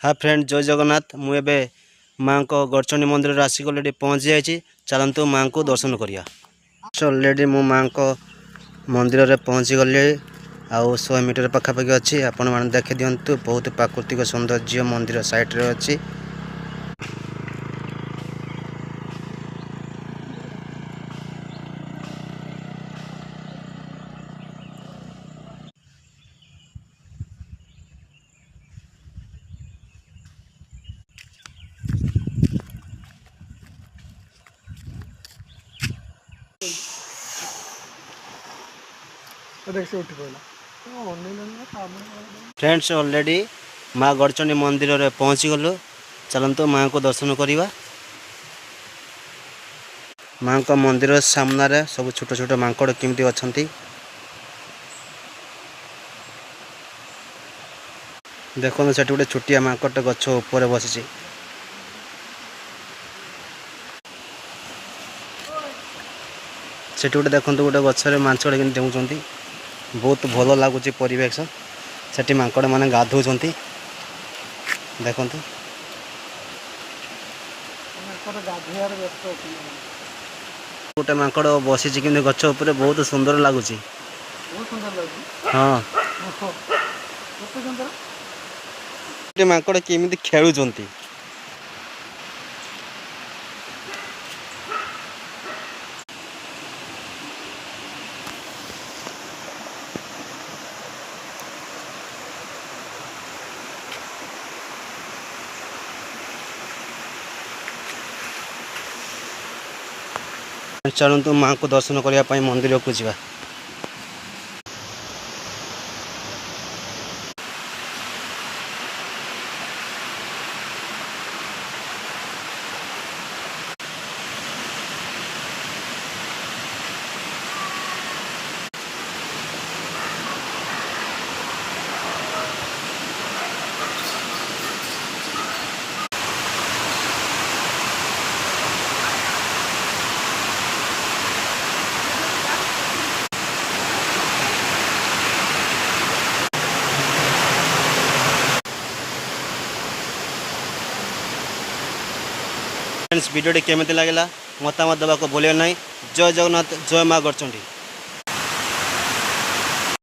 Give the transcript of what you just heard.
हाँ फ्रेंड जय जगन्नाथ मुझे माँ को गड़चंडी मंदिर आसिक अलरेडी पहुँची जाइए। चलतु माँ को दर्शन करिया। अलरेडी मु माँ को मंदिर में पहुँची गली। आउ 100 मीटर पखापाखि अच्छी आपण मैंने देखी दिंतु बहुत प्राकृतिक सौंदर्य मंदिर साइड्रे अच्छी। फ्रेंड्स ऑलरेडी माँ गड़चंडी मंदिर में पहुँची गलु। चलतु माँ को दर्शन करवा। माँ को मंदिर सामने सब छोट छोट मांकड़ केमती अच्छा देखो से गोटे छोटिया मांकड़टे गछ उपर बसी। से गोटे देखो गोटे गचर मांछड़ के डेउंट बहुत भल लगुच परिवेश। से मांकड़ मैंने गाधौ देखु गोटे मांकड़ बसी कि गछ उपर बहुत सुंदर लगुच। हाँ मांकड़ केमी खेलुंट चलतु माँ को दर्शन करने मंदिर को जावा। फ्रेंड्स वीडियो केमती लगे मतामत देवा को भूलिए ना। जय जगन्नाथ जय माँ गड़चंडी।